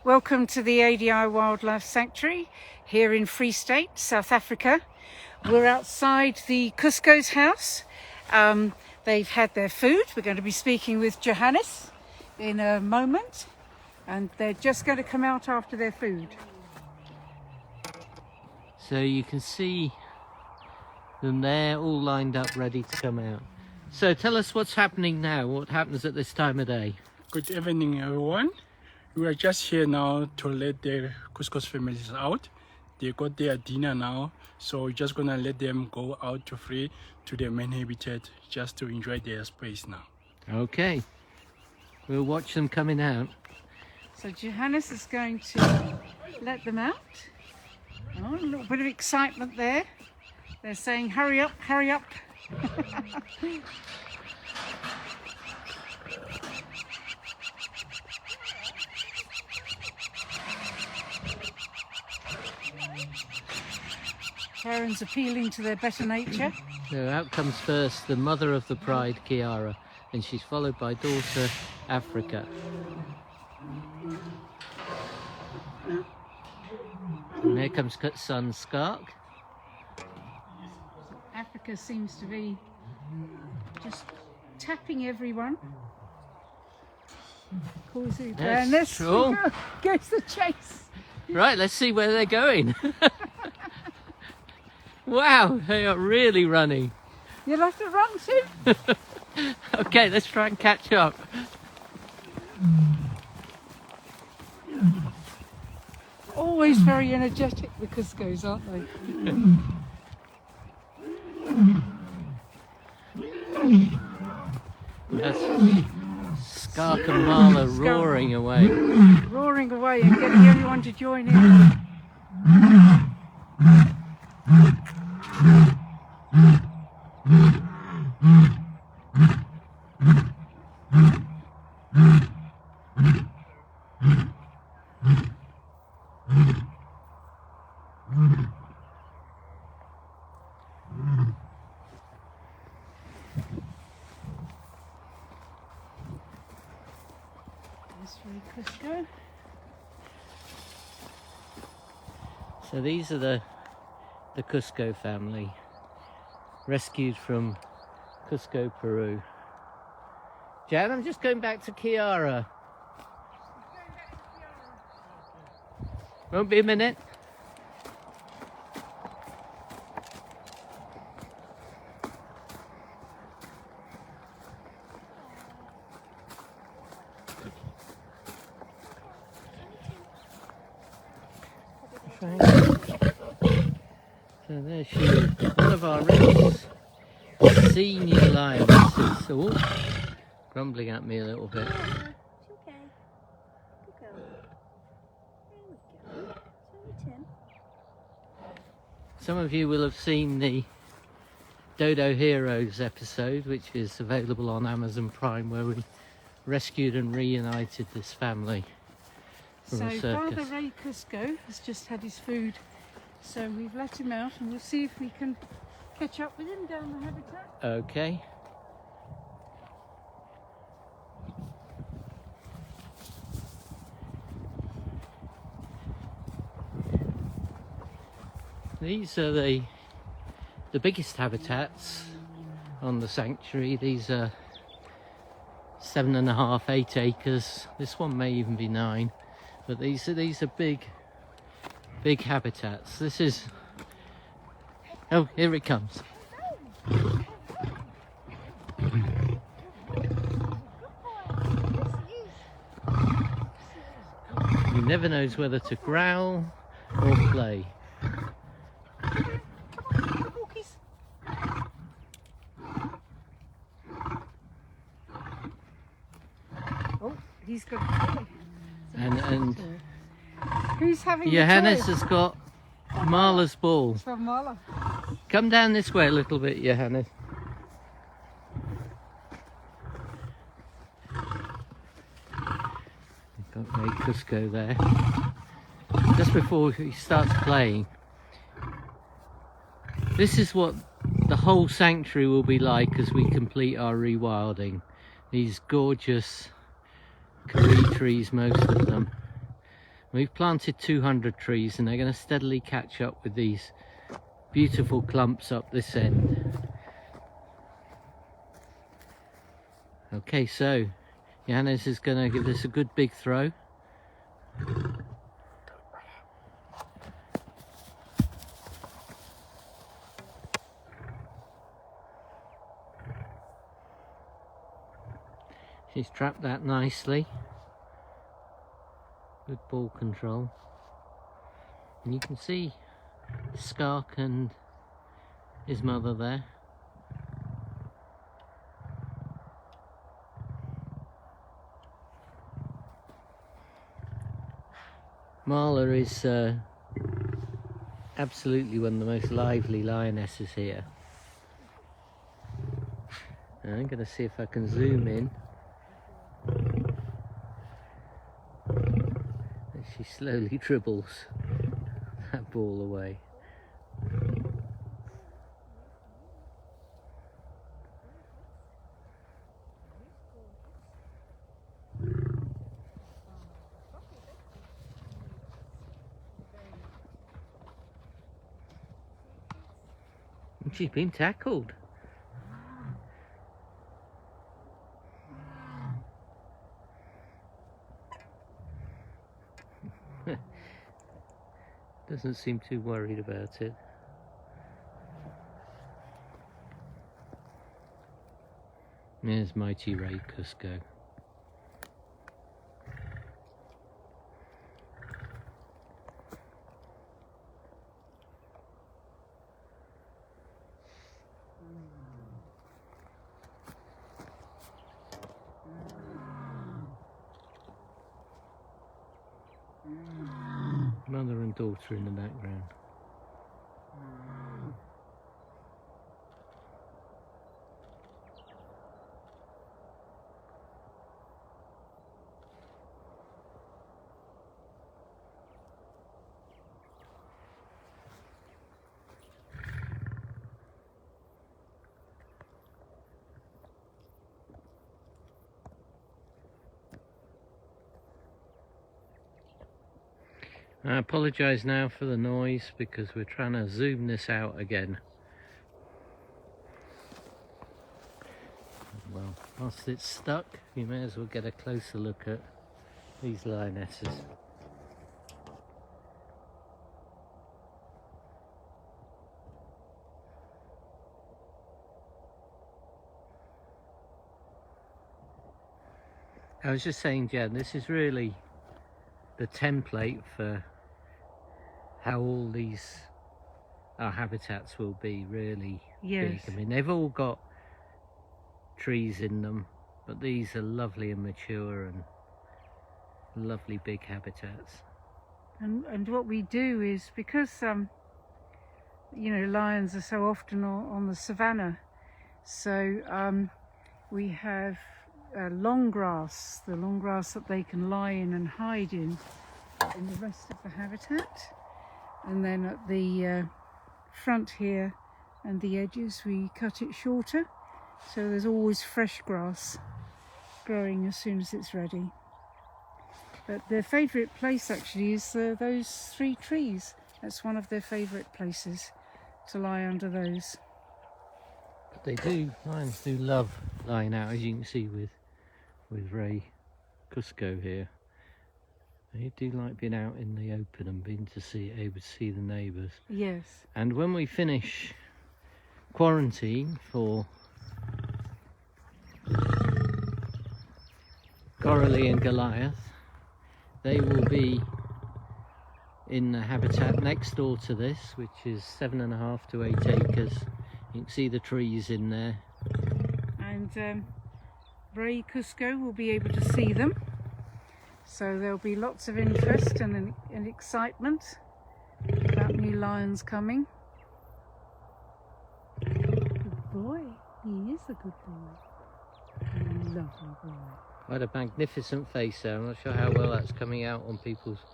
Welcome to the ADI Wildlife Sanctuary here in Free State, South Africa. We're outside the Cusco's house. They've had their food. We're going to be speaking with Johannes in a moment, and they're just going to come out after their food. So you can see them there, all lined up, ready to come out. So tell us what's happening now. What happens at this time of day? Good evening, everyone. We are just here now to let the Cusco's families out. They got their dinner now, so we're just gonna let them go out to free to their main habitat just to enjoy their space now. Okay, we'll watch them coming out. So Johannes is going to let them out. Oh, a little bit of excitement there. They're saying, hurry up, hurry up. Parents appealing to their better nature. So out comes first the mother of the pride, Kiara, and she's followed by daughter, Africa. And there comes son, Skark. Africa seems to be just tapping everyone. Calls it awareness. Cool. Goes the chase. Right, let's see where they're going. Wow, they are really running. You'll have to run too. Okay, let's try and catch up. Always very energetic, the Cuscos, aren't they? That's Skark and Marla roaring away. Roaring away and getting everyone to join in. Cusco. So these are the Cusco family, rescued from Cusco, Peru. Jan, I'm just going back to Kiara. Won't be a minute. So there she is, one of our race senior lionesses. Oh, grumbling at me a little bit. Some of you will have seen the Dodo Heroes episode, which is available on Amazon Prime, where we rescued and reunited this family from a circus. Father Ray Cusco has just had his food, so we've let him out and we'll see if we can catch up with him down the habitat. Okay. These are the biggest habitats on the sanctuary. These are 7.5, 8 acres. This one may even be 9, but these are big habitats. This is, oh, here it comes. He never knows whether to growl or play. Oh, he's got. And who's having Johannes the has got Marla's ball. It's from Marla. Come down this way a little bit, Johannes. Got Ray Cusco there. Just before he starts playing, this is what the whole sanctuary will be like as we complete our rewilding. These gorgeous Corali trees, most of them. We've planted 200 trees and they're going to steadily catch up with these beautiful clumps up this end. Okay, so Yanez is going to give this a good big throw. She's trapped that nicely. Good ball control. And you can see Skark and his mother there. Marla is absolutely one of the most lively lionesses here. And I'm going to see if I can zoom in. And she slowly dribbles that ball away. She's been tackled. Doesn't seem too worried about it. There's mighty Ray Cusco. Mother and daughter in the background. I apologise now for the noise because we're trying to zoom this out again. Well, whilst it's stuck, you may as well get a closer look at these lionesses. I was just saying, Jen, this is really the template for how all these our habitats will be really big. I mean, they've all got trees in them, but these are lovely and mature and lovely big habitats. And what we do is, because you know, lions are so often on the savannah, so we have long grass, the long grass that they can lie in and hide in the rest of the habitat. And then at the front here and the edges we cut it shorter, so there's always fresh grass growing as soon as it's ready. But their favourite place actually is those 3 trees. That's one of their favourite places, to lie under those. But lions do love lying out, as you can see with Ray Cusco here. They do like being out in the open and being able to see the neighbours. Yes. And when we finish quarantine for Corali and Goliath, they will be in the habitat next door to this, which is 7.5 to 8 acres. You can see the trees in there. And Ray Cusco will be able to see them. So there'll be lots of interest and excitement about new lions coming. Good boy. He is a good boy. A lovely boy. Quite a magnificent face there. I'm not sure how well that's coming out on people's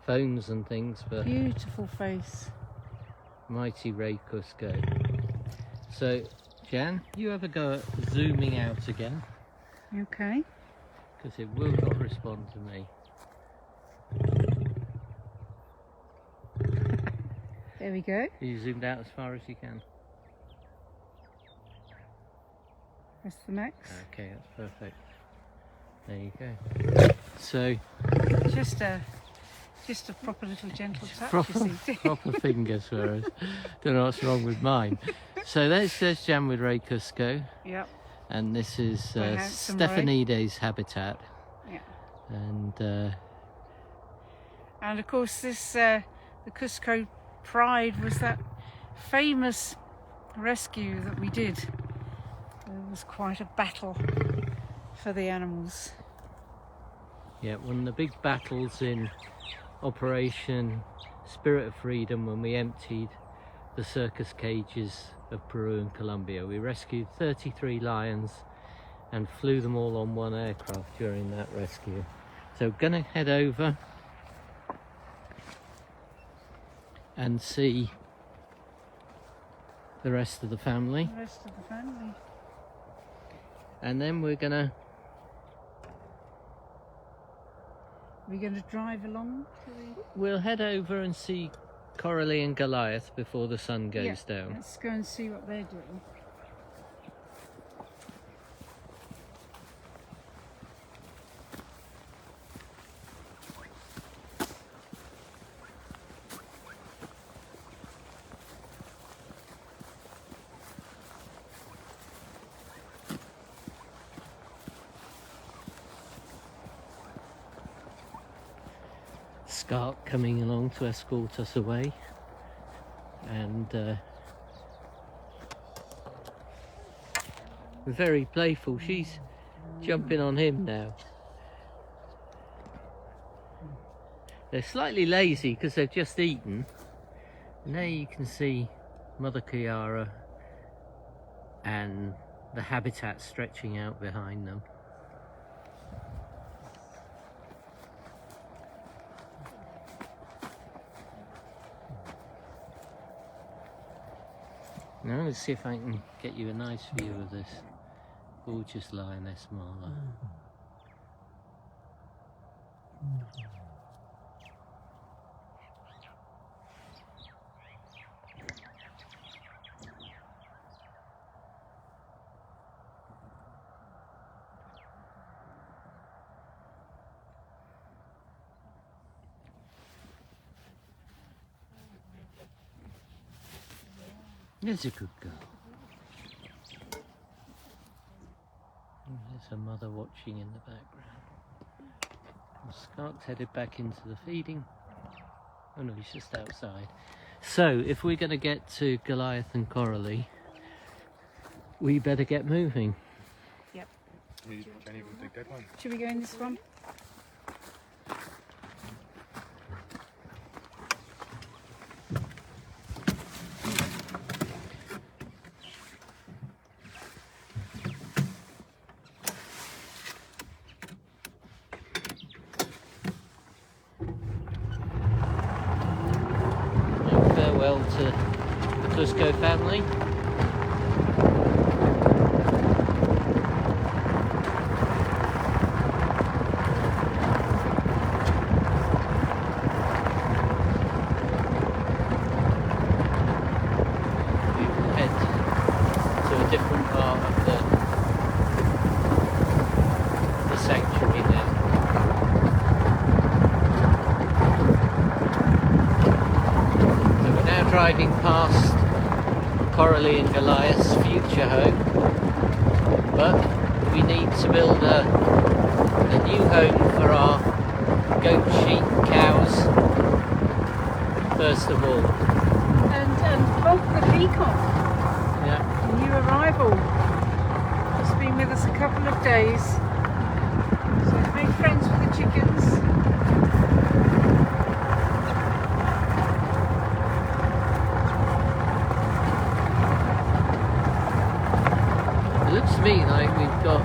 phones and things, but beautiful face. Mighty Ray Cusco. So, Jan, you have a go at zooming out again. Okay. Because it will not respond to me. There we go. You zoomed out as far as you can. That's the max. Okay, that's perfect. There you go. So just a proper little gentle touch. proper, you see. proper fingers for us. Don't know what's wrong with mine. So there's Jan with Ray Cusco, Yep. and this is handsome Ray. Stefanide's habitat. Yeah. And of course this the Cusco Pride was that famous rescue that we did. It was quite a battle for the animals. yeah, one of the big battles in Operation Spirit of Freedom, when we emptied the circus cages of Peru and Colombia. We rescued 33 lions and flew them all on one aircraft during that rescue. So gonna head over and see the rest of the family, The rest of the family. and then we're gonna We're going to drive along to the... we'll head over and see Corali and Goliath before the sun goes down. Let's go and see what they're doing. Scark coming along to escort us away, and we're very playful. She's jumping on him now. They're slightly lazy because they've just eaten. And there you can see Mother Kiara and the habitat stretching out behind them. Now let's see if I can get you a nice view of this gorgeous lioness Marla. There's a good girl. And there's her mother watching in the background. And Scark's headed back into the feeding. Oh no, he's just outside. So, if we're going to get to Goliath and Corali, we better get moving. Yep. You can't even take that one. Should we go in this one? Farewell to the Cusco family. We will head to a different part of the sanctuary now. Driving past Corali and Goliath's future home, but we need to build a new home for our goat, sheep, cows first of all. And Bob the peacock, Yeah. new arrival, has been with us a couple of days, so he's made friends with the chickens. It looks to me like we've got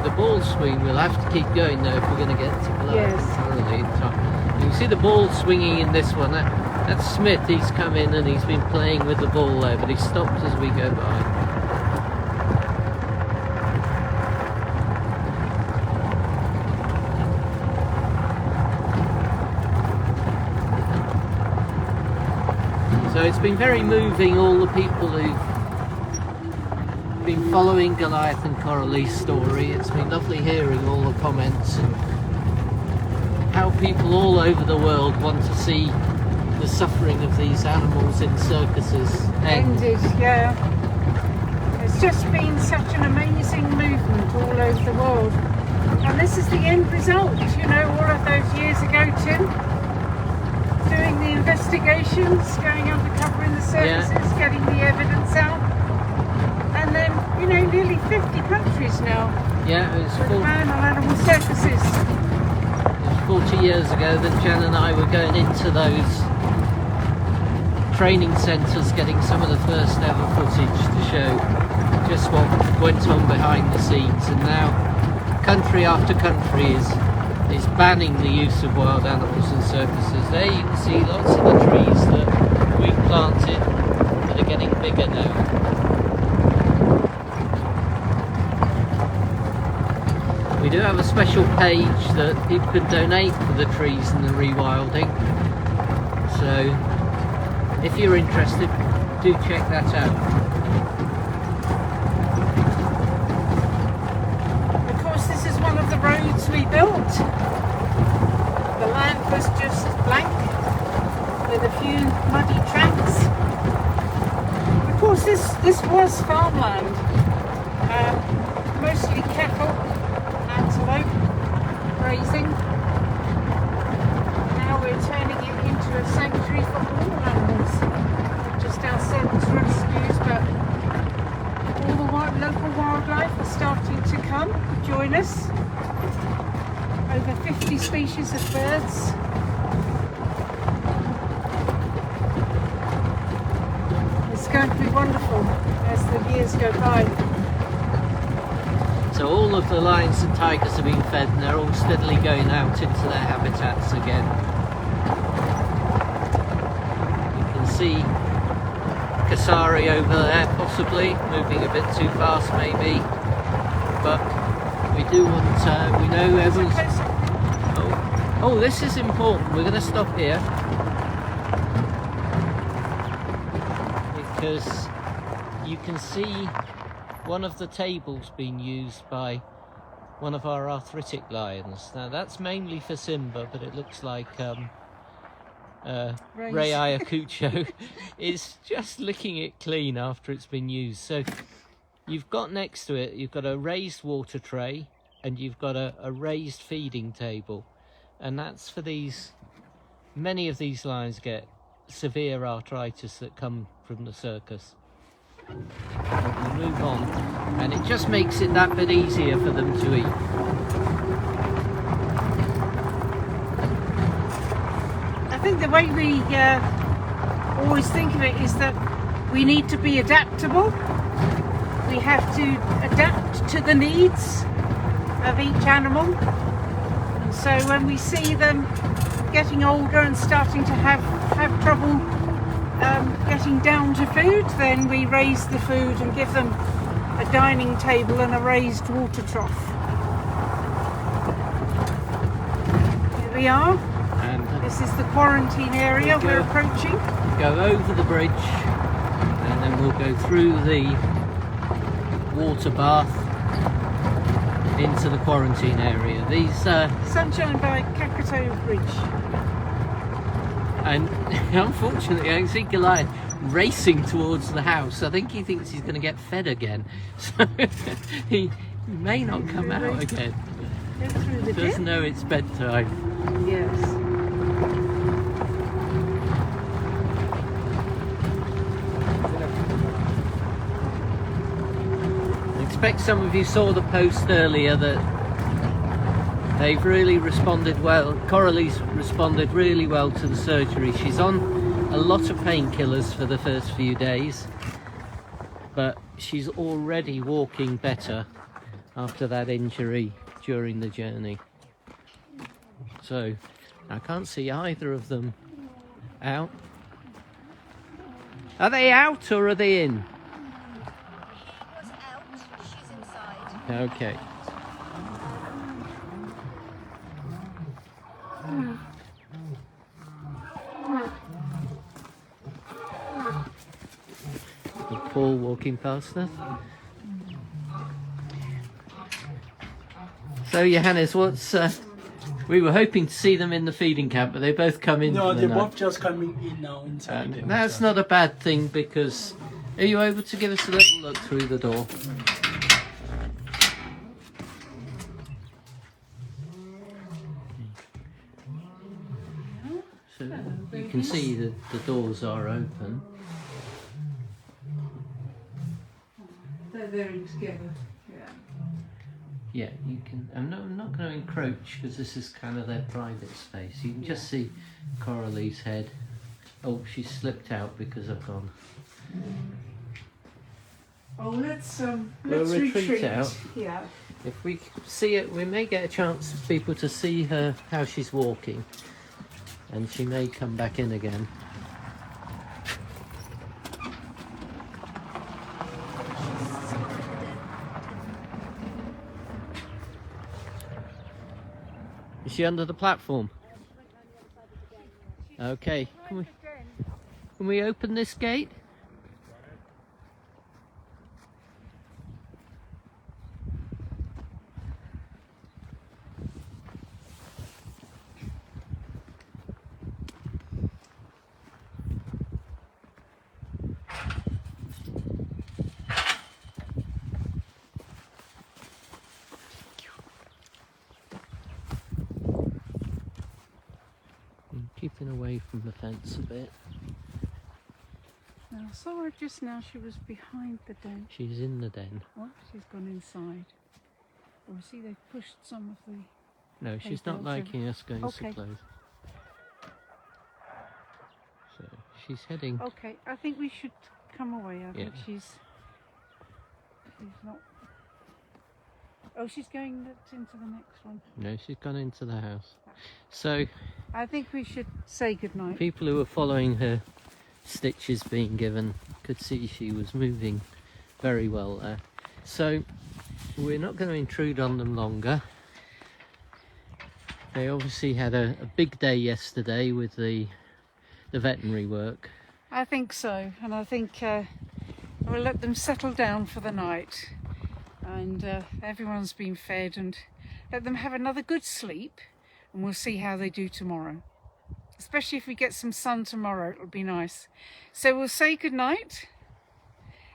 the ball swing. We'll have to keep going though if we're going to get to Goliath Yes. and Corali in time. You can see the ball swinging in this one. That's Smith. He's come in and he's been playing with the ball there, but he stopped as we go by. So it's been very moving, all the people who've been following Goliath and Corali's story. It's been lovely hearing all the comments and how people all over the world want to see the suffering of these animals in circuses Ended, yeah. It's just been such an amazing movement all over the world. And this is the end result, you know, all of those years ago, Tim. Doing the investigations, going undercover in the circuses, getting the evidence out. And then, you know, nearly 50 countries now. Yeah, it was with man and animal circuses. 40 years ago that Jan and I were going into those training centres, getting some of the first ever footage to show just what went on behind the scenes. And now country after country is banning the use of wild animals in circuses. There you can see lots of the trees that we planted that are getting bigger now. We do have a special page that people can donate for the trees and the rewilding. So if you're interested, do check that out. Of course, this is one of the roads we built. The land was just blank with a few muddy tracks. Of course, this was farmland, mostly cattle, antelope, grazing. Now we're turning it into a sanctuary for all animals, not just our service rescues, but all the local wildlife are starting to come join us. Over 50 species of birds. It's going to be wonderful as the years go by. So all of the lions and tigers are being fed and they're all steadily going out into their habitats again. You can see Kasari over there possibly, moving a bit too fast maybe. But we do want, we know everyone's... Oh, this is important. We're going to stop here. Because you can see one of the tables being used by one of our arthritic lions. Now that's mainly for Simba, but it looks like Ray Ayacucho is just licking it clean after it's been used. So you've got next to it, you've got a raised water tray and you've got a raised feeding table. And that's for these, many of these lions get severe arthritis that come from the circus. We'll move on, and it just makes it that bit easier for them to eat. I think the way we always think of it is that we need to be adaptable. We have to adapt to the needs of each animal. And so when we see them getting older and starting to have trouble getting down to food, then we raise the food and give them a dining table and a raised water trough. Here we are. And this is the quarantine area we're approaching. Go over the bridge and then we'll go through the water bath into the quarantine area. These Sunshine by Kakato Bridge. And unfortunately I can see Goliath racing towards the house. I think he thinks he's going to get fed again, so he may not come out again. Get through the Does know it's bedtime. Yes. I expect some of you saw the post earlier that they've really responded well. Corali's responded really well to the surgery. She's on a lot of painkillers for the first few days, but she's already walking better after that injury during the journey. So I can't see either of them out. Are they out or are they in? She was out, she's inside. Okay. ball walking past us. So Johannes, what's we were hoping to see them in the feeding camp, but they both come in. No, for the they're night. both just coming in now inside. That's not a bad thing, because are you able to give us a little look through the door? So you can see that the doors are open. They're very together. Yeah. Yeah, you can. I'm not going to encroach because this is kind of their private space. You can just see Corali's head. Oh, she slipped out because I've gone. Oh, let's We'll retreat out. Yeah. If we see it, we may get a chance for people to see her how she's walking, and she may come back in again. Is she under the platform? Okay. Can we open this gate? Keeping away from the fence a bit. Now, I saw her just now. She was behind the den. She's in the den. What? She's gone inside. Oh, see, they've pushed some of the... No, she's not liking us going so close. So she's heading. Okay, I think we should come away. I think Yeah. she's not... Oh, she's going into the next one. No, she's gone into the house. So I think we should say goodnight. people who were following her stitches being given could see she was moving very well there. So we're not going to intrude on them longer. They obviously had a big day yesterday with the veterinary work. I think so, and I think we'll let them settle down for the night, and everyone's been fed, and let them have another good sleep, and we'll see how they do tomorrow. Especially if we get some sun tomorrow, it'll be nice. So we'll say goodnight,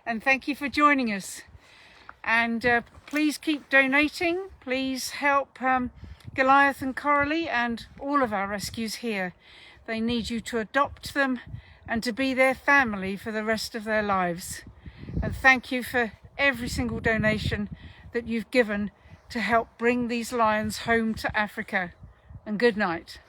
and thank you for joining us. And please keep donating. Please help Goliath and Corali and all of our rescues here. They need you to adopt them and to be their family for the rest of their lives. And thank you for every single donation that you've given to help bring these lions home to Africa. And good night.